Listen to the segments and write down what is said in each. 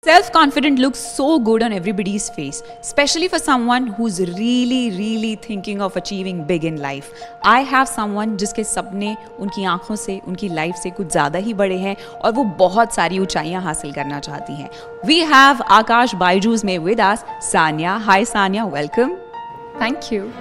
Self-confident looks so good on everybody's face, especially for someone who's really thinking of achieving big in life. I have someone जिसके सपने उनकी आंखों से, उनकी life से कुछ ज़्यादा ही बड़े हैं और वो बहुत सारी ऊंचाइयां हासिल करना चाहती हैं. We have Akash Byju's में with us, Sanya. Hi Sanya, welcome. Thank you.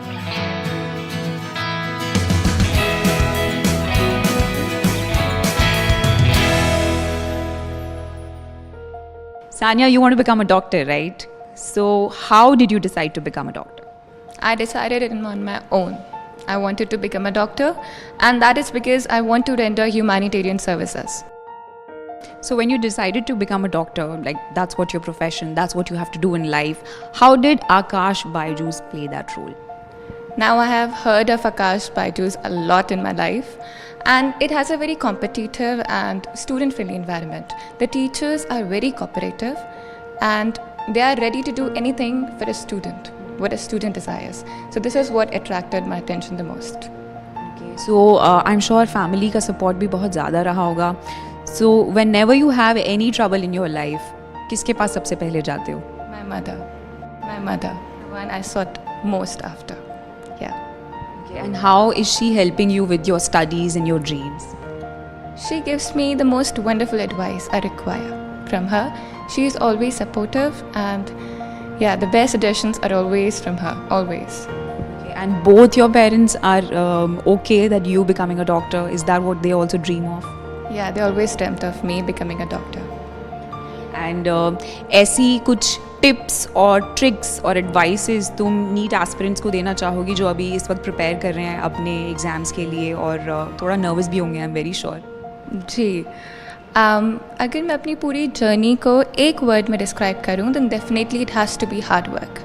Sanya, you want to become a doctor, right? So how did you decide to become a doctor? I decided it on my own. I wanted to become a doctor, and that is because I want to render humanitarian services. So when you decided to become a doctor, like that's what your profession, that's what you have to do in life, how did Akash Byju's play that role? Now I have heard of Akash Byju's a lot in my life, and it has a very competitive and student-friendly environment. The teachers are very cooperative, and they are ready to do anything for a student, what a student desires. So this is what attracted my attention the most. Okay. So I'm sure family का support भी बहुत ज़्यादा रहा होगा. So whenever you have any trouble in your life, किसके पास सबसे पहले जाते हो? My mother, the one I sought most after. Yeah. Okay. And how is she helping you with your studies and your dreams? She gives me the most wonderful advice I require from her. She is always supportive, and yeah, the best suggestions are always from her, always. Okay. And both your parents are okay that you becoming a doctor? Is that what they also dream of? Yeah, they always dreamt of me becoming a doctor. And ऐसी कुछ tips और tricks और advices तुम NEET aspirants को देना चाहोगी जो अभी इस वक्त प्रिपेयर कर रहे हैं अपने एग्ज़ाम्स के लिए और थोड़ा नर्वस भी होंगे, आई एम वेरी श्योर. जी अगर मैं अपनी पूरी जर्नी को एक वर्ड में डिस्क्राइब करूँ then definitely it has to be hard work.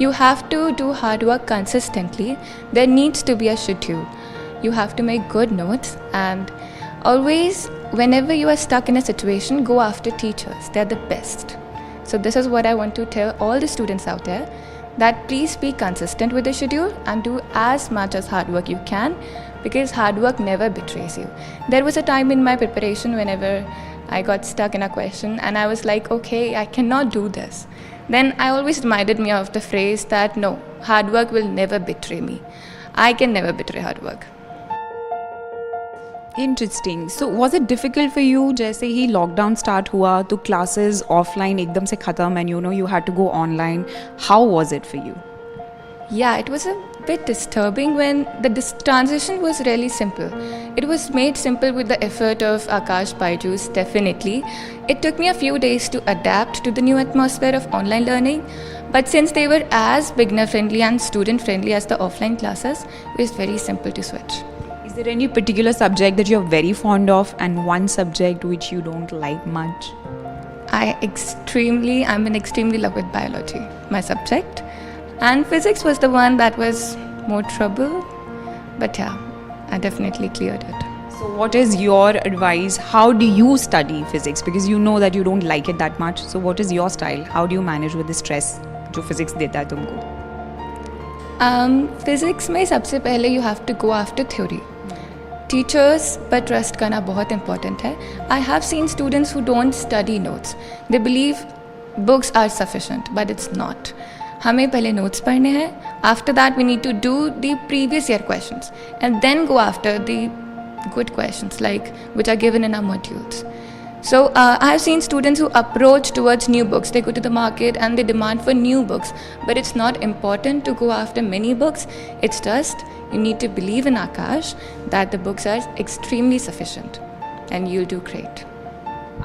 You have to do hard work consistently. There needs to be a schedule. You have to make good notes, and always whenever you are stuck in a situation, go after teachers. They're the best. So this is what I want to tell all the students out there, that please be consistent with the schedule and do as much as hard work you can, because hard work never betrays you. There was a time in my preparation whenever I got stuck in a question and I was like, okay, I cannot do this. Then I always reminded me of the phrase that no, hard work will never betray me. I can never betray hard work. Interesting. So was it difficult for you जैसे ही lockdown start हुआ तो classes offline एकदम से ख़त्म and you had to go online. How was it for you? Yeah, it was a bit disturbing when the transition was really simple. It was made simple with the effort of Akash Byju's, definitely. It took me a few days to adapt to the new atmosphere of online learning, but since they were as beginner-friendly and student-friendly as the offline classes, it was very simple to switch. Is there any particular subject that you're very fond of and one subject which you don't like much? I'm in extremely love with biology, my subject. And physics was the one that was more trouble. But yeah, I definitely cleared it. So what is your advice? How do you study physics? Because you know that you don't like it that much. So what is your style? How do you manage with the stress जो physics देता है तुमको? Physics में सबसे पहले you have to go after theory. Teachers पर trust करना बहुत important है. I have seen students who don't study notes. They believe books are sufficient, but it's not. हमें पहले notes पढ़ने हैं. After that we need to do the previous year questions and then go after the good questions like which are given in our modules. So I have seen students who approach towards new books. They go to the market and they demand for new books, but it's not important to go after many books. It's just you need to believe in Akash that the books are extremely sufficient and you'll do great.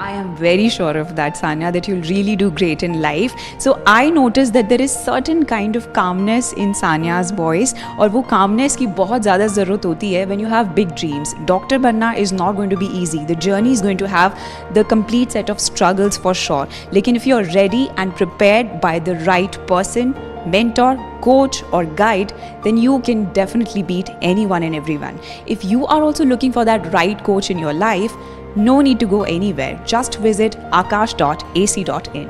I am very sure of that, Sanya, that you'll really do great in life. So I noticed that there is certain kind of calmness in Sanya's voice, और वो calmness की बहुत ज़्यादा ज़रूरत होती है when you have big dreams. Doctor बनना is not going to be easy. The journey is going to have the complete set of struggles for sure. लेकिन if you're ready and prepared by the right person, mentor, coach or guide, then you can definitely beat anyone and everyone. If you are also looking for that right coach in your life, no need to go anywhere. Just visit akash.ac.in.